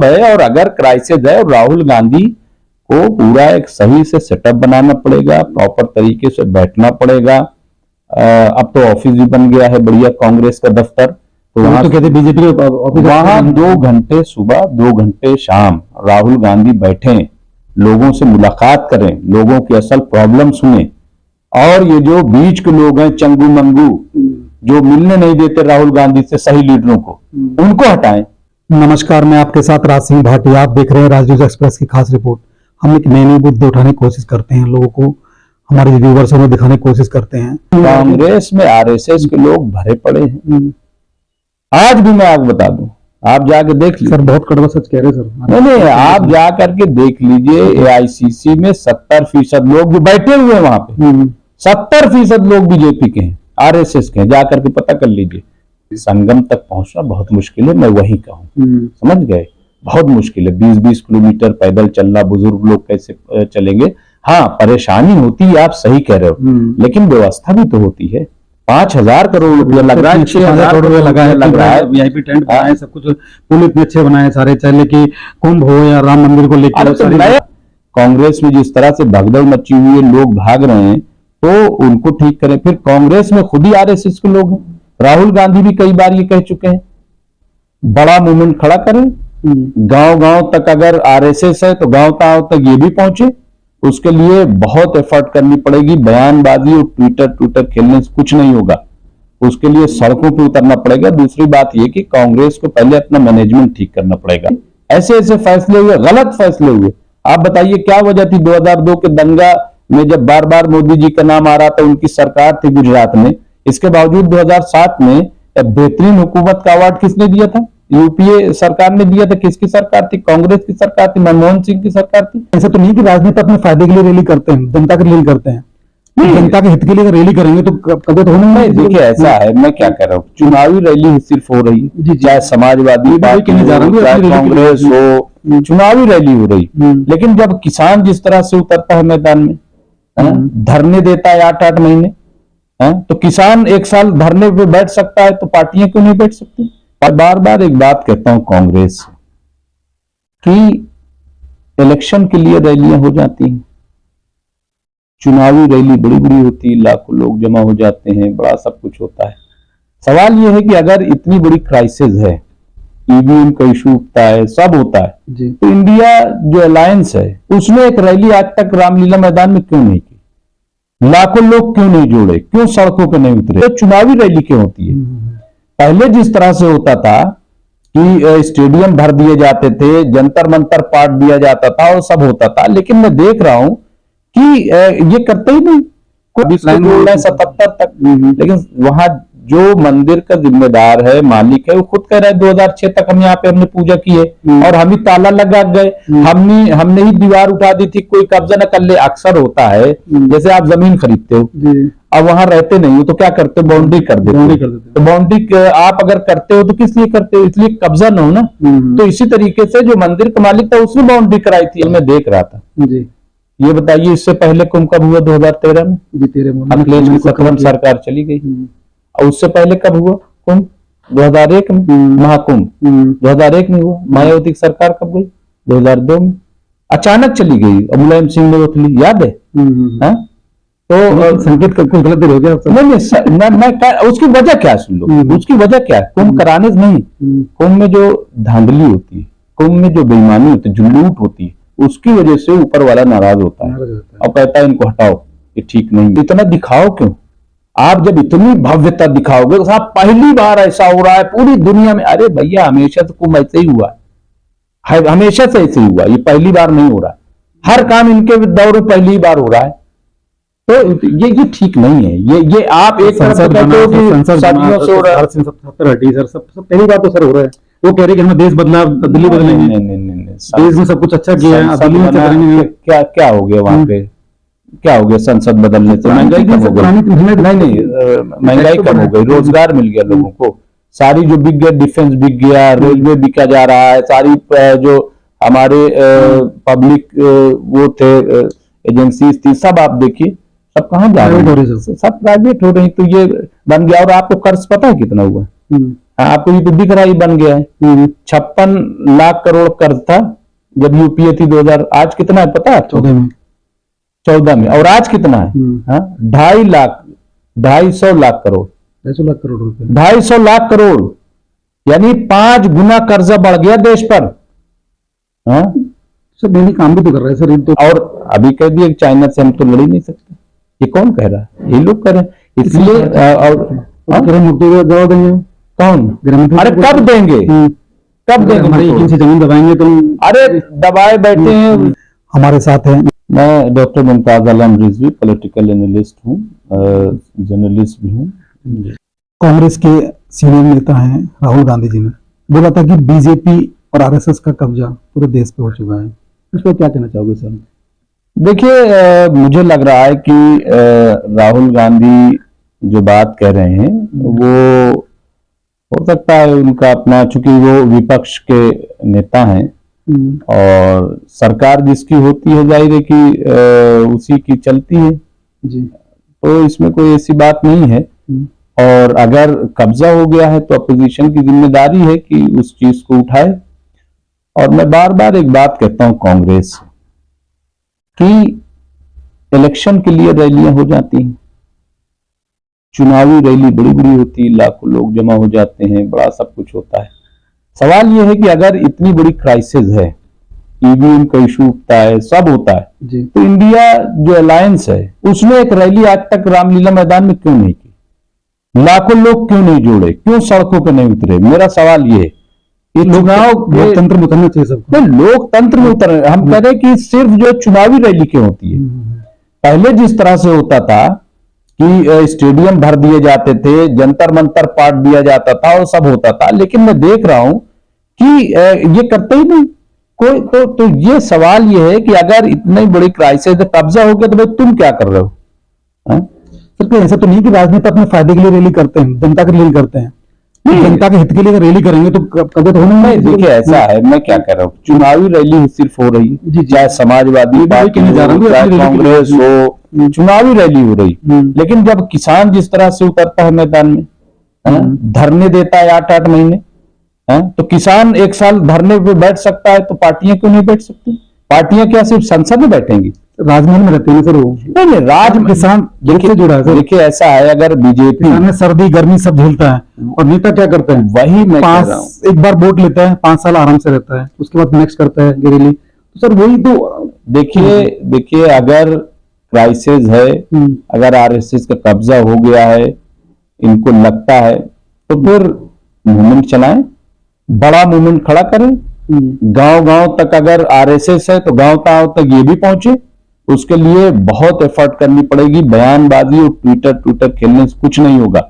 अब है, और अगर क्राइसिस है, राहुल गांधी को पूरा एक सही से सेटअप बनाना पड़ेगा, प्रॉपर तरीके से बैठना पड़ेगा। अब तो ऑफिस भी बन गया है बढ़िया, कांग्रेस का दफ्तर, तो वहां तो कहते बीजेपी के वहां 2 घंटे सुबह 2 घंटे शाम राहुल गांधी बैठे, लोगों से मुलाकात करें, लोगों की असल प्रॉब्लम सुने, और ये जो बीच के लोग हैं चंगू मंगू जो मिलने नहीं देते राहुल गांधी से सही लीडरों को, उनको हटाएं। नमस्कार, मैं आपके साथ राज सिंह भाटिया, आप देख रहे हैं राज न्यूज एक्सप्रेस की खास रिपोर्ट। हम एक नए मुद्दे उठाने की कोशिश करते हैं, लोगों को, हमारे व्यूवर्स को दिखाने की कोशिश करते हैं। कांग्रेस में आरएसएस के लोग भरे पड़े हैं। आज भी मैं आपको बता दूं, आप जाके देख लीजिए। सर बहुत कड़वा सच कह रहे सर। नहीं, आप जा करके देख लीजिए, एआईसीसी में 70% लोग जो बैठे हुए हैं वहां पे, 70% लोग बीजेपी के हैं, आरएसएस के हैं। जा करके पता कर लीजिए। संगम तक पहुंचना बहुत मुश्किल है, मैं वही कहूँ, समझ गए, बहुत मुश्किल है। 20-20 किलोमीटर पैदल चलना, बुजुर्ग लोग कैसे चलेंगे। हाँ, परेशानी होती है, आप सही कह रहे हो, लेकिन व्यवस्था भी तो होती है। 5,000 करोड़ रुपया लग रहा है, 6,000 करोड़ रुपया लग रहा है, वीआईपी टेंट बनाए, सब कुछ पुल इतने अच्छे बनाए सारे, चाहे कि कुंभ हो या राम मंदिर को लेकर। कांग्रेस में जिस तरह से भगदड़ मची हुई है, लोग भाग रहे हैं, तो उनको ठीक करें। फिर कांग्रेस में खुद ही आरएसएस के लोग हैं, राहुल गांधी भी कई बार ये कह चुके हैं, बड़ा मूवमेंट खड़ा करें, गांव गांव तक अगर आरएसएस है तो गांव तक ये भी पहुंचे। उसके लिए बहुत एफर्ट करनी पड़ेगी, बयानबाजी और ट्विटर खेलने से कुछ नहीं होगा, उसके लिए सड़कों पे उतरना पड़ेगा। दूसरी बात यह कि कांग्रेस को पहले अपना मैनेजमेंट ठीक करना पड़ेगा। ऐसे ऐसे फैसले हुए, गलत फैसले हुए। आप बताइए क्या वजह थी 2002 के दंगा में, जब बार बार मोदी जी का नाम आ रहा था, उनकी सरकार थी गुजरात में, इसके बावजूद 2007 में बेहतरीन हुकूमत का अवार्ड किसने दिया था? यूपीए सरकार ने दिया था। किसकी सरकार थी? कांग्रेस की सरकार थी, मनमोहन सिंह की सरकार थी। ऐसा तो नहीं कि राजनेता अपने फायदे के लिए रैली करते हैं, जनता के लिए रैली करते हैं। जनता के हित के लिए रैली करेंगे तो कभी तो होना नहीं। देखिए ऐसा है, मैं क्या कर रहा हूँ, चुनावी रैली सिर्फ हो रही है, चाहे समाजवादी पार्टी हो, चाहे कांग्रेस हो, चुनावी रैली हो रही। लेकिन जब किसान जिस तरह से उतरता है मैदान में, धरने देता है 8-8 महीने, तो किसान एक साल धरने पे बैठ सकता है, तो पार्टियां क्यों नहीं बैठ सकती? और बार बार एक बात कहता हूं कांग्रेस कि इलेक्शन के लिए रैलियां हो जाती हैं, चुनावी रैली बड़ी बड़ी होती है, लाखों लोग जमा हो जाते हैं, बड़ा सब कुछ होता है। सवाल यह है कि अगर इतनी बड़ी क्राइसिस है, ईवीएम का इशू उठता है, सब होता है, तो इंडिया जो अलायंस है उसने एक रैली आज तक रामलीला मैदान में क्यों नहीं की? लाखों लोग क्यों नहीं जोड़े? क्यों सड़कों पर नहीं उतरे? तो चुनावी रैली क्यों होती है? पहले जिस तरह से होता था कि स्टेडियम भर दिए जाते थे, जंतर मंतर पाट दिया जाता था, और सब होता था, लेकिन मैं देख रहा हूं कि ये करते ही नहीं। 77 तक, लेकिन वहां जो मंदिर का जिम्मेदार है, मालिक है, वो खुद कह रहा है 2006 तक हम यहाँ पे हमने पूजा की है, और हम ही ताला लगा गए, हमने ही दीवार उठा दी थी, कोई कब्जा न कर ले। अक्सर होता है, जैसे आप जमीन खरीदते हो, अब वहां रहते नहीं हो तो क्या करते हो? बाउंड्री कर देते हो। तो बाउंड्री आप अगर करते हो तो किस लिए करते हो? इसलिए कब्जा न हो ना। तो इसी तरीके से जो मंदिर का मालिक था उसने बाउंड्री कराई थी, मैं देख रहा था। ये बताइए, इससे पहले कुंभ कब हुआ? 2013 में, अखिलेश की सकरम सरकार चली गई। और उससे पहले कब हुआ कुंभ? 2001 में, महाकुंभ 2001 में हुआ। मायावती की सरकार कब गई? 2002 में, अचानक चली गई। और मुलायम सिंह ने उठली, याद है? तो संकेत कुछ गलत हो गया। मैं उसकी वजह क्या सुन लो, उसकी वजह क्या है? कुंभ कराने से नहीं, कुंभ में जो धांधली होती है, कुंभ में जो बेईमानी होती है, जो लूट होती है, उसकी वजह से ऊपर वाला नाराज होता है और कहता है इनको हटाओ, ये ठीक नहीं। इतना दिखाओ क्यों? आप जब इतनी भव्यता दिखाओगे तो साहब पहली बार ऐसा हो रहा है पूरी दुनिया में। अरे भैया, हमेशा से कुंभ ऐसे ही हुआ है, हमेशा से ऐसे ही हुआ, ये पहली बार नहीं हो रहा है। हर काम इनके दौर में पहली बार हो रहा है, तो ये ठीक नहीं है। ये आप एक संसद पहली बार तो सर हो रहा है। वो कह रहे कि हमें देश बदला, दिल्ली बदलेंगे। नहीं, देश में सब कुछ अच्छा किया है, दिल्ली में क्या हो गया वहां पे? क्या हो गया संसद बदलने से? महंगाई कम हो गई? नहीं, महंगाई कम हो गई, रोजगार मिल गया लोगों को, सारी जो बिक गया, डिफेंस बिक गया, रेलवे बिका जा रहा है, सारी जो हमारे पब्लिक वो थे एजेंसी थी, सब आप देखिए सब कहाँ जा रहे हैं? सब प्राइवेट हो रही। तो ये बन गया। और आपको कर्ज पता है कितना हुआ? आपको ये तो दिख रहा ही बन गया है। 56 लाख करोड़ कर्ज था जब यूपीए थी 2000, आज कितना है पता है? 14 में। और आज कितना है? 250 लाख करोड़, 250 लाख करोड़ रुपए, 250 लाख करोड़, यानी 5 गुना कर्जा बढ़ गया देश पर। हाँ सर देने काम भी तो कर रहे हैं सर, तो और अभी कह दिए चाइना से हम तो लड़ ही नहीं सकते। ये कौन कह रहा है? ये लोग कह रहे हैं। इसलिए और गृह मुक्ति का जवाब देंगे कौन? अरे कब देंगे? कब देंगे? हमारी एजेंसी जमीन दबाएंगे तो अरे दबाए बैठे हैं। हमारे साथ है मैं डॉक्टर मुमताज आलम रिजवी, पॉलिटिकल एनालिस्ट हूँ, जर्नलिस्ट भी हूँ। कांग्रेस के सीनियर नेता हैं राहुल गांधी जी ने बोला था कि बीजेपी और आरएसएस का कब्जा पूरे देश पे हो चुका है, इस पर क्या कहना चाहोगे सर? देखिए, मुझे लग रहा है कि राहुल गांधी जो बात कह रहे हैं वो हो सकता है उनका अपना, चूंकि वो विपक्ष के नेता हैं और सरकार जिसकी होती है जाहिर है कि उसी की चलती है जी, तो इसमें कोई ऐसी बात नहीं है। और अगर कब्जा हो गया है तो अपोजिशन की जिम्मेदारी है कि उस चीज को उठाए। और मैं बार बार एक बात कहता हूं कांग्रेस कि इलेक्शन के लिए रैलियां हो जाती हैं, चुनावी रैली बड़ी बड़ी होती है, लाखों लोग जमा हो जाते हैं, बड़ा सब कुछ होता है। सवाल यह है कि अगर इतनी बड़ी क्राइसिस है, ईवीएम का इशू उठता है, सब होता है जी, तो इंडिया जो अलायंस है उसने एक रैली आज तक रामलीला मैदान में क्यों नहीं की? लाखों लोग क्यों नहीं जोड़े? क्यों सड़कों पर नहीं उतरे? मेरा सवाल ये है। लोकतंत्र में उतरना चाहिए सबको। लोकतंत्र में उतर, हम कह रहे हैं कि सिर्फ जो चुनावी रैली क्यों होती है? पहले जिस तरह से होता था कि स्टेडियम भर दिए जाते थे, जंतर मंतर पाट दिया जाता था और सब होता था, लेकिन मैं देख रहा हूं कि ये करते ही नहीं कोई। तो ये सवाल ये है कि अगर इतनी बड़ी क्राइसिस कब्जा हो गया तो भाई तुम क्या कर रहे हो? सर ऐसा तो नहीं कि राजनेता अपने फायदे के लिए रैली करते हैं, जनता के लिए करते हैं। जनता के हित के लिए रैली करेंगे तो कब्जा तो होना नहीं। देखिए ऐसा है, मैं क्या कर रहा हूँ, चुनावी रैली सिर्फ हो रही है, चाहे समाजवादी पार्टी हो, चाहे कांग्रेस हो, चुनावी रैली हो रही। लेकिन जब किसान जिस तरह से उतरता है मैदान में, धरने देता है 8-8 महीने, तो किसान एक साल धरने पे बैठ सकता है तो पार्टियां क्यों नहीं बैठ सकती? पार्टियां क्या सिर्फ संसद में बैठेंगी? राजमहल में रहते हैं सर वो। नहीं, राज किसान देखिए जुड़ा है। देखिए ऐसा है, अगर बीजेपी में सर्दी गर्मी सब झेलता है और नेता क्या करते हैं? वही मैं कह रहा हूं, एक बार वोट लेता है, 5 साल आराम से रहता है, उसके बाद नेक्स्ट करता है गिरेली। तो सर वही तो देखिए अगर क्राइसिस है, अगर आरएसएस का कब्जा हो गया है, इनको लगता है तो फिर मूवमेंट चलाएं, बड़ा मूवमेंट खड़ा करें। गांव-गांव तक अगर आरएसएस है तो गांव तक ये भी पहुंचे, उसके लिए बहुत एफर्ट करनी पड़ेगी। बयानबाजी और ट्विटर खेलने से कुछ नहीं होगा,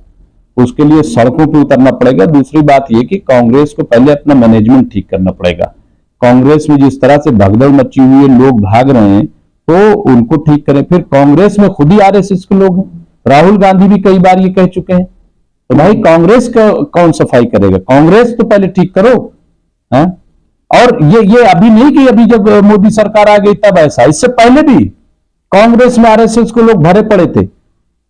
उसके लिए सड़कों पे उतरना पड़ेगा। दूसरी बात यह कि कांग्रेस को पहले अपना मैनेजमेंट ठीक करना पड़ेगा। कांग्रेस में जिस तरह से भगदड़ मची हुई है, लोग भाग रहे हैं, तो उनको ठीक करें। फिर कांग्रेस में खुद ही आरएसएस के लोग हैं, राहुल गांधी भी कई बार ये कह चुके हैं, तो भाई कांग्रेस का कौन सफाई करेगा? कांग्रेस तो पहले ठीक करो। और ये अभी नहीं कि अभी जब मोदी सरकार आ गई तब ऐसा, इससे पहले भी कांग्रेस में आरएसएस को लोग भरे पड़े थे।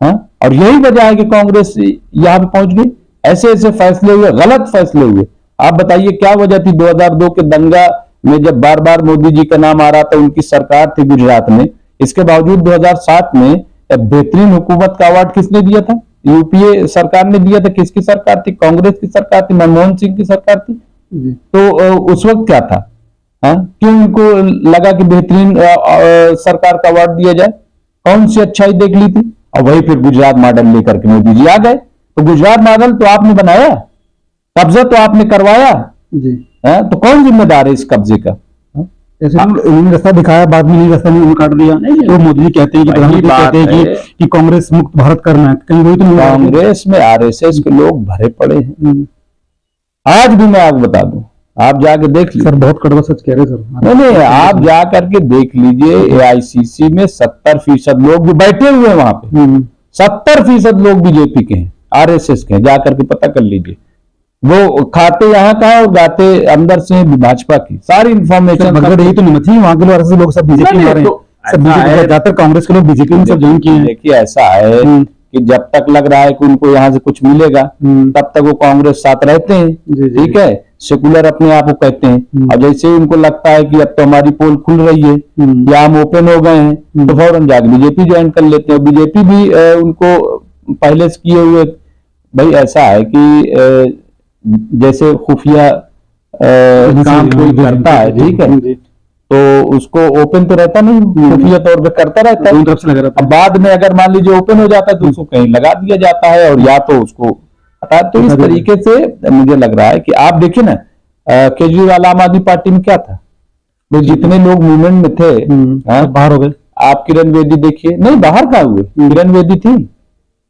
और यही वजह है कि कांग्रेस यहां पे पहुंच गई। ऐसे ऐसे फैसले हुए, गलत फैसले हुए। आप बताइए क्या वजह थी 2002 के दंगा में, जब बार बार मोदी जी का नाम आ रहा था, उनकी सरकार थी गुजरात में, इसके बावजूद 2007 में बेहतरीन हुकूमत का अवार्ड किसने दिया था? यूपीए सरकार ने दिया था। किसकी सरकार थी? कांग्रेस की सरकार थी, मनमोहन सिंह की सरकार थी। तो उस वक्त क्या था? क्यों उनको लगा कि बेहतरीन सरकार का अवार्ड दिया जाए? कौन सी अच्छाई देख ली थी? और वही फिर गुजरात मॉडल लेकर के मोदी जी आ गए। तो गुजरात मॉडल तो आपने बनाया, कब्जा तो आपने करवाया जी, तो कौन जिम्मेदार है इस कब्जे का? ऐसे उन्होंने रास्ता दिखाया, बाद में नहीं रास्ता नहीं काट दिया। तो मोदी जी कहते हैं कि प्रधानमंत्री कहते हैं कि कांग्रेस मुक्त भारत करना है, कहीं वही तो नहीं। कांग्रेस में आरएसएस के लोग भरे पड़े हैं। आज भी मैं आपको बता दूं, आप जाके देख लीजिए। सर बहुत कड़वा सच कह रहे सर। नहीं, आप जा करके देख लीजिए, एआईसीसी में 70% लोग भी बैठे हुए हैं वहां पे। 70% लोग बीजेपी के हैं, आरएसएस के हैं, जाकर के पता कर लीजिए। वो खाते यहाँ का और गाते अंदर से भाजपा की सारी इंफॉर्मेशन। यही तो नहीं थी, वहां के लोग सब बीजेपी में, ज्यादातर कांग्रेस के लोग बीजेपी में सब ज्वाइन किए हैं। देखिए ऐसा है कि जब तक लग रहा है कि उनको यहाँ से कुछ मिलेगा तब तक वो कांग्रेस साथ रहते हैं, ठीक है, सेकुलर अपने आप को कहते हैं। और जैसे ही उनको लगता है कि अब तो हमारी पोल खुल रही है या हम ओपन हो गए हैं, तो फौरन जाके बीजेपी ज्वाइन कर लेते हैं। और बीजेपी भी उनको पहले से किए हुए, भाई ऐसा है कि जैसे खुफिया काम कोई करता है, ठीक है, तो उसको ओपन तो रहता नहीं, खुफिया तौर पे करता रहता है, तरफ से लगा रहता है। बाद में अगर मान लीजिए ओपन हो जाता है तो उसको कहीं लगा दिया जाता है, और या तो उसको हटा। तो इस तरीके से मुझे लग रहा है कि आप देखिए ना, केजरीवाल आम आदमी पार्टी में क्या था, तो जितने लोग मूवमेंट में थे बाहर हो गए। आप किरण बेदी देखिए, नहीं बाहर कहाँ हुए, किरण बेदी थी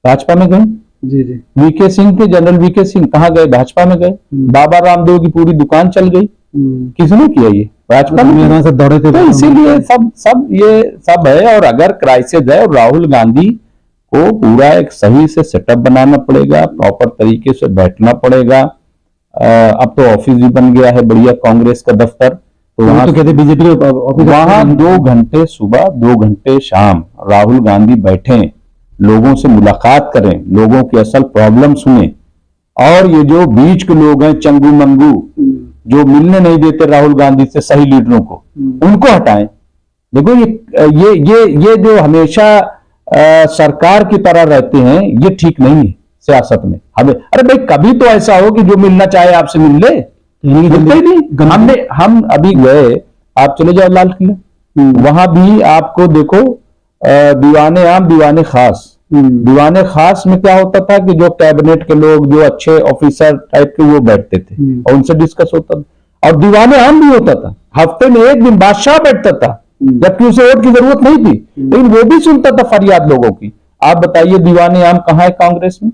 भाजपा में गए, जी जी, वीके सिंह थे, जनरल वीके सिंह कहाँ गए, भाजपा में गए। बाबा रामदेव की पूरी दुकान चल गई, किसने किया ये, भाजपा में से दौड़े थे। तो इसीलिए सब ये सब है। और अगर क्राइसिस है, और राहुल गांधी को पूरा एक सही से सेटअप बनाना पड़ेगा, प्रॉपर तरीके से बैठना पड़ेगा। अब तो ऑफिस भी बन गया है बढ़िया, कांग्रेस का दफ्तर, तो वहां तो कहते बीजेपी वहां 2 घंटे सुबह 2 घंटे शाम राहुल गांधी बैठे, लोगों से मुलाकात करें, लोगों की असल प्रॉब्लम सुने। और ये जो बीच के लोग हैं चंगू मंगू, जो मिलने नहीं देते राहुल गांधी से सही लीडरों को, उनको हटाएं। देखो ये जो हमेशा सरकार की तरह रहते हैं, ये ठीक नहीं है सियासत में। हमें अरे भाई कभी तो ऐसा हो कि जो मिलना चाहे आपसे मिल ले, मिलते ही नहीं। हम अभी गए, आप चले जाओ लाल किला, वहां भी आपको देखो दीवाने आम दीवाने खास, दीवाने खास में क्या होता था कि जो कैबिनेट के लोग, जो अच्छे ऑफिसर टाइप के, वो बैठते थे और उनसे डिस्कस होता था। और दीवाने आम भी होता था, हफ्ते में एक दिन बादशाह बैठता था, जबकि उसे वोट की जरूरत नहीं थी, लेकिन वो भी सुनता था फरियाद लोगों की। आप बताइए दीवाने आम कहाँ है कांग्रेस में,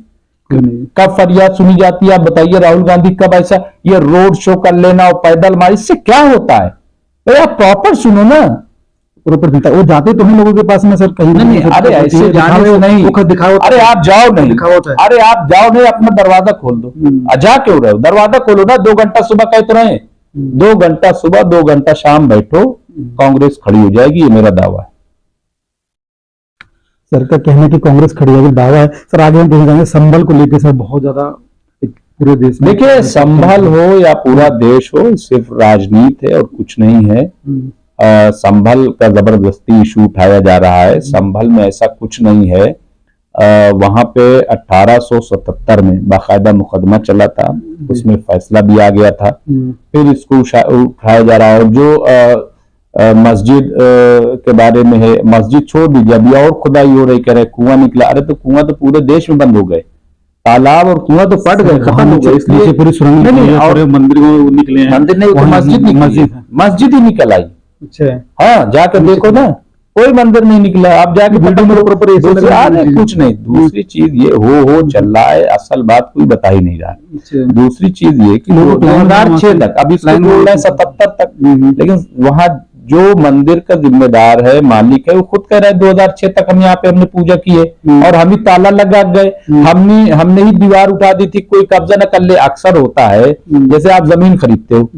कब फरियाद सुनी जाती है? आप बताइए राहुल गांधी कब ऐसा ये रोड शो कर लेना और पैदल मार, इससे क्या होता है? तो आप प्रॉपर सुनो ना, प्रॉपर दिखता वो जाते तो हम लोगों के पास में सर कहीं नहीं। अरे ऐसे जाने से नहीं, दिखाओ। अरे आप जाओ नहीं, अरे आप जाओ नहीं, अपना दरवाजा खोल दो, जा क्यों रहे हो? दरवाजा खोलो ना, 2 घंटा सुबह कहते रहे, 2 घंटा सुबह 2 घंटा शाम बैठो, कांग्रेस खड़ी हो जाएगी, ये मेरा दावा है। सर का कहना कि कांग्रेस खड़ी होगी, दावा है। सर आगे हम देखेंगे संभल को लेकर सर बहुत ज्यादा पूरे देश में, देखिए संभल हो या पूरा देश हो, सिर्फ राजनीति है और कुछ नहीं है। संभल का जबरदस्ती इशू उठाया जा रहा है, संभल में ऐसा कुछ नहीं है। वहां पे 1877 में बाकायदा मुकदमा चला था, उसमें फैसला भी आ गया था, फिर इसको उठाया जा रहा है। और जो मस्जिद के बारे में है, मस्जिद छोड़ दीजिए, अभी और खुदाई हो रही, कह रहे कुआं निकला। अरे तो कुआं तो पूरे देश में बंद हो गए, तालाब और कुआं तो फट गए, खत्म हो गए, इसलिए पूरी सुरंग और मंदिर निकले, मंदिर नहीं, मस्जिद ही निकल आई। अच्छा, हाँ जाकर देखो ना, कोई मंदिर नहीं निकला। आप जाके वीडियो में कुछ नहीं। दूसरी चीज ये हो चल रहा है, असल बात कोई बता ही नहीं रहा। दूसरी चीज ये कि 2006 तक, अभी 77 तक, लेकिन वहां जो मंदिर का जिम्मेदार है, मालिक है, वो खुद कह रहा है 2006 तक हम यहाँ पे हमने पूजा की है, और हम ही ताला लगा गए, हमने ही दीवार उठा दी थी, कोई कब्जा न कर ले। अक्सर होता है, जैसे आप जमीन खरीदते हो,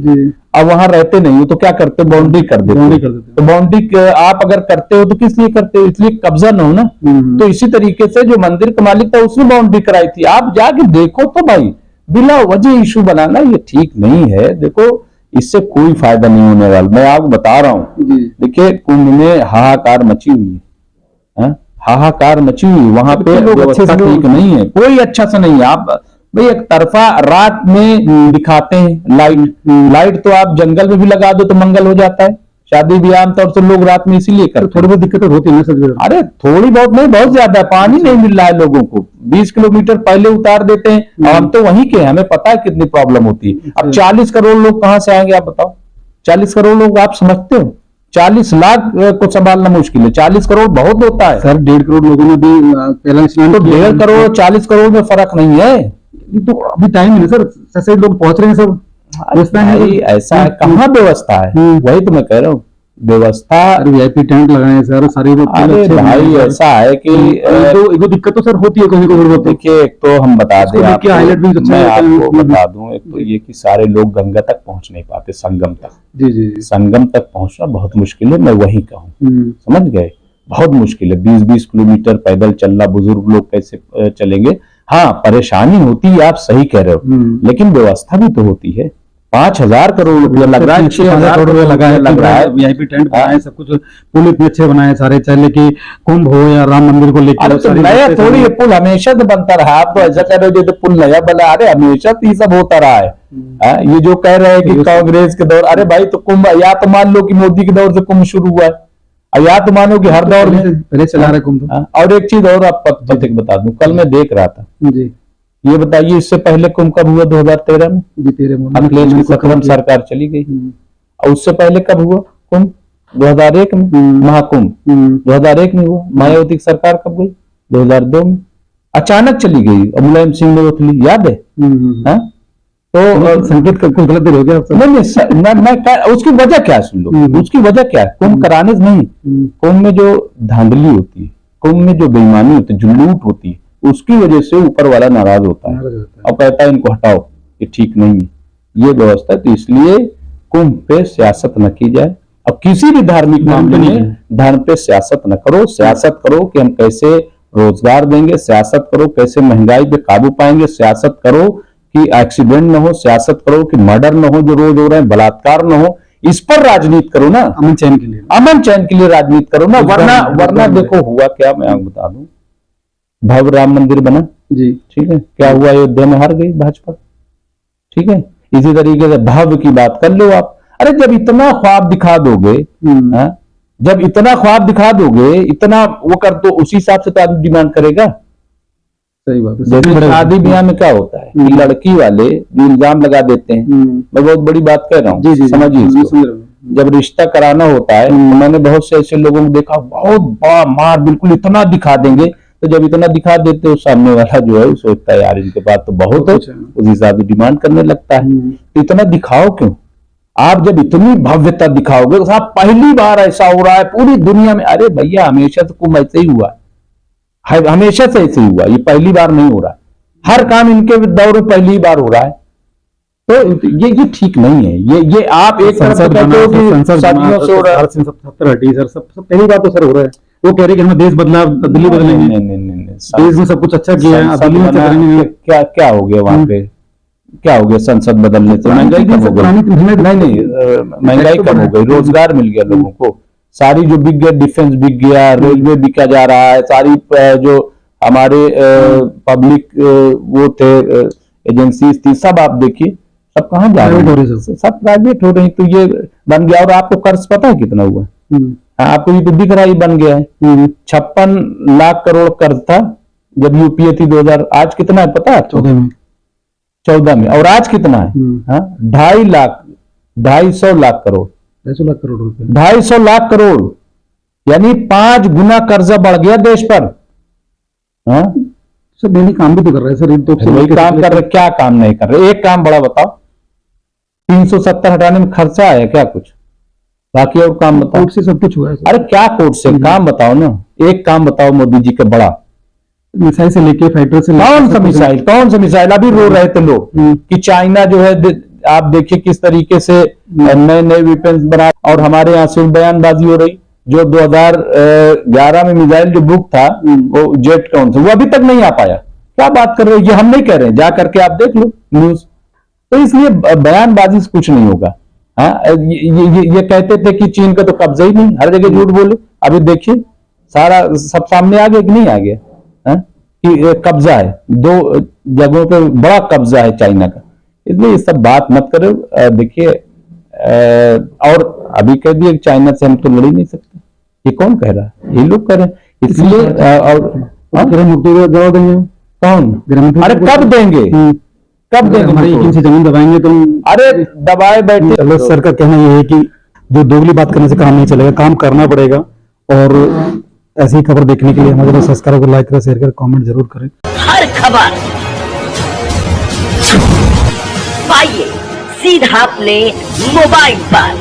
अब वहां रहते नहीं हो तो क्या करते हो, बाउंड्री कर देते हो। तो बाउंड्री आप अगर करते हो तो किस लिए करते हो? इसलिए कब्जा न हो ना। तो इसी तरीके से जो मंदिर का मालिक था उसने बाउंड्री कराई थी। आप जाके देखो तो भाई, बिना वजह इशू बनाना ये ठीक नहीं है। देखो इससे कोई फायदा नहीं होने वाला, मैं आपको बता रहा हूँ। देखिए कुंभ में हाहाकार मची हुई है, हाहाकार मची हुई, वहां पे व्यवस्था ठीक नहीं है, कोई अच्छा सा नहीं है। आप भाई एक तरफा रात में दिखाते हैं लाइट तो आप जंगल में भी लगा दो तो मंगल हो जाता है। शादी भी आमतौर से लोग रात में इसीलिए करते, थोड़ी बहुत दिक्कतें होती है सर। अरे थोड़ी बहुत नहीं, बहुत ज्यादा, पानी नहीं मिल रहा है लोगों को, 20 किलोमीटर पहले उतार देते हैं, और हम तो वहीं के, हमें पता है कितनी प्रॉब्लम होती है। अब 40 करोड़ लोग कहां से आएंगे आप बताओ? 40 करोड़ लोग आप समझते हो? 40 लाख को संभालना मुश्किल है, 40 करोड़ बहुत होता है सर। 1.5 करोड़ लोगों ने भी पहला स्नान, तो 1.5 करोड़ 40 करोड़ में फर्क नहीं है। तो अभी टाइम है सर, सही लोग पहुंच रहे हैं सब। भाई ऐसा है, कहाँ व्यवस्था है? वही तो मैं कह रहा हूँ, व्यवस्था VIP टेंट लगाए सर सारे। अरे भाई ऐसा है कि तो दिक्कत तो सर होती है कहीं को। देखिए एक तो हम बता दें, मैं आपको बता दूं, एक तो ये कि सारे लोग गंगा तक पहुंच नहीं पाते, संगम तक। जी संगम तक पहुंचना बहुत मुश्किल है, मैं वही कहूँ, समझ गए। बहुत मुश्किल है। 20-20 किलोमीटर पैदल चलना, बुजुर्ग लोग कैसे चलेंगे। हाँ, परेशानी होती है, आप सही कह रहे हो, लेकिन व्यवस्था भी तो होती है। 5,000 करोड़ रुपया लग रहा है, 6,000 करोड़ रुपया लग रहा है, वीआईपी टेंट बनाए, सब कुछ पुल इतने अच्छे बनाए सारे, चाहे कि कुंभ हो या राम मंदिर को लेकर। तो नया थोड़ी, ये पुल हमेशा तो बनता रहा। आप तो ऐसा कह रहे हो जो पुल नया बना, अरे हमेशा तो ये सब होता रहा है। ये जो कह रहे हैं कि कांग्रेस के दौर, अरे भाई तो कुंभ, या तो मान लो कि मोदी के दौर से कुंभ शुरू हुआ है, और या तो मानो कि हर दौर में पहले चला रहे कुंभ। और एक चीज और आप बता दूं, कल मैं देख रहा था जी, ये बताइए इससे पहले कुंभ कब हुआ? 2013 में जी, 13 में अखिलेश की सत्रम सरकार चली गई। और उससे पहले कब हुआ कुंभ? 2001 में महाकुंभ 2001 में हुआ। मायावती की सरकार कब गई? 2002 में। अचानक चली गई और मुलायम सिंह ने रोक ली, याद है? तो संकेत का कुछ गलत हो गया। नहीं, उसकी वजह क्या है? सुन लो, उसकी वजह क्या है? कुंभ कराने से नहीं, कुंभ में जो धांधली होती है, कुंभ में जो बेईमानी होती है, जो लूट होती है, उसकी वजह से ऊपर वाला नाराज होता है और कहता है इनको हटाओ, ये ठीक नहीं है, ये व्यवस्था। तो इसलिए कुंभ पे सियासत न की जाए, और किसी भी धार्मिक मामले में धर्म पे सियासत न करो। सियासत करो कि हम कैसे रोजगार देंगे, सियासत करो कैसे महंगाई पे काबू पाएंगे, सियासत करो कि एक्सीडेंट न हो, सियासत करो कि मर्डर न हो जो रोज हो रहे हैं, बलात्कार न हो। इस पर राजनीति करो ना, अमन चैन के लिए, अमन चैन के लिए राजनीति करो ना। वरना देखो हुआ क्या, मैं आपको बता दूं, भव्य राम मंदिर बना जी, ठीक है, क्या हुआ? अयोध्या में हार गई भाजपा, ठीक है। इसी तरीके से भव्य की बात कर लो आप। अरे जब इतना ख्वाब दिखा दोगे, जब इतना ख्वाब दिखा दोगे, इतना वो कर, तो उसी हिसाब से तो आदमी डिमांड करेगा। सही बात है। जैसे शादी ब्याह में क्या होता है कि लड़की वाले जो इल्जाम लगा देते हैं, मैं बहुत बड़ी बात कह रहा हूँ, समझिए। जब रिश्ता कराना होता है, मैंने बहुत से ऐसे लोगों को देखा, बहुत बड़ा मार, बिल्कुल इतना दिखा देंगे। तो जब इतना दिखा देते हो, सामने वाला जो है सोचता है यार इनके पास तो बहुत है, उस हिसाब से डिमांड करने लगता है। तो इतना दिखाओ क्यों? आप जब इतनी भव्यता दिखाओगे, तो साहब पहली बार ऐसा हो रहा है पूरी दुनिया में। अरे भैया, हमेशा तो कुंभ ऐसे ही हुआ है, हमेशा से ऐसे ही हुआ, ये पहली बार नहीं हो रहा है। हर काम इनके दौर में पहली बार हो रहा है। तो ये ठीक नहीं है। ये आप एक तरफ कहते हो कि सदियों से हो रहा है, सब पहली बार तो सर हो रहा है। वो कह रहे कि हमें देश बदला, दिल्ली बदलेंगे। नहीं, देश में सब कुछ अच्छा किया है, दिल्ली में करेंगे। क्या हो गया वहां पे? क्या हो गया संसद बदलने से? महंगाई कम हो गई? नहीं, महंगाई कम हो गई, रोजगार मिल गया लोगों को। सारी जो बिक गया, डिफेंस बिक गया, रेलवे बिका जा रहा है, सारी जो हमारे पब्लिक वो थे एजेंसी थी, सब आप देखिए सब कहाँ जा रहे हैं, सब प्राइवेट हो रही। तो ये बन गया। और आपको कर्ज पता है कितना हुआ? आपको ये तो दिख रहा ही बन गया है। 56 लाख करोड़ कर्ज था जब यूपीए थी 2000। आज कितना है पता है? 14 में। और आज कितना है? 250 लाख करोड़, 250 लाख करोड़, यानी 5 गुना कर्जा बढ़ गया देश पर। सर डेली काम भी तो कर रहे हैं सर, इन तो वही काम कर रहे, क्या काम नहीं कर रहे? एक काम बड़ा बताओ, 370 हटाने में खर्चा आया क्या कुछ? बाकी और काम बताओ। कोर्ट से सब कुछ हुआ है। अरे क्या कोर्ट से? काम बताओ ना, एक काम बताओ मोदी जी का बड़ा। मिसाइल से लेके फाइटर से, कौन सा मिसाइल? कौन सा मिसाइल? अभी रो रहे थे लोग कि चाइना जो है, आप देखिए किस तरीके से नए नए वेपन्स बना, और हमारे यहाँ से बयानबाजी हो रही। जो 2011 में मिसाइल जो बुक था, वो जेट कौन सा, वो अभी तक नहीं आ पाया। क्या बात कर रहे हो? ये हम नहीं कह रहे हैं, जा करके आप देख लो न्यूज। तो इसलिए बयानबाजी से कुछ नहीं होगा। ये कहते थे कि चीन का तो कब्जा ही नहीं, हर जगह झूठ बोले। अभी देखिए सारा सब सामने आ गया कि नहीं आ गया कि कब्जा है, 2 जगहों पे बड़ा कब्जा है चाइना का। इसलिए ये सब बात मत करो। देखिए, और अभी कह दिए चाइना से हम तो लड़ ही नहीं सकते, ये कौन कह रहा है? ये लोग कह रहे हैं। इसलिए और मुक्ति का जवाब देंगे कौन? अरे कब देंगे? कब देंगे? हमारी से जमीन दबाएंगे तुम? अरे दबाए बैठे। चलो, सर का कहना ये है कि जो दोगली बात करने से काम नहीं चलेगा, काम करना पड़ेगा। और ऐसी ही खबर देखने के लिए हमारे चैनल सब्सक्राइब करें, लाइक करें, शेयर करें, कमेंट जरूर करें। हर खबर पाइए सीधा अपने मोबाइल पर।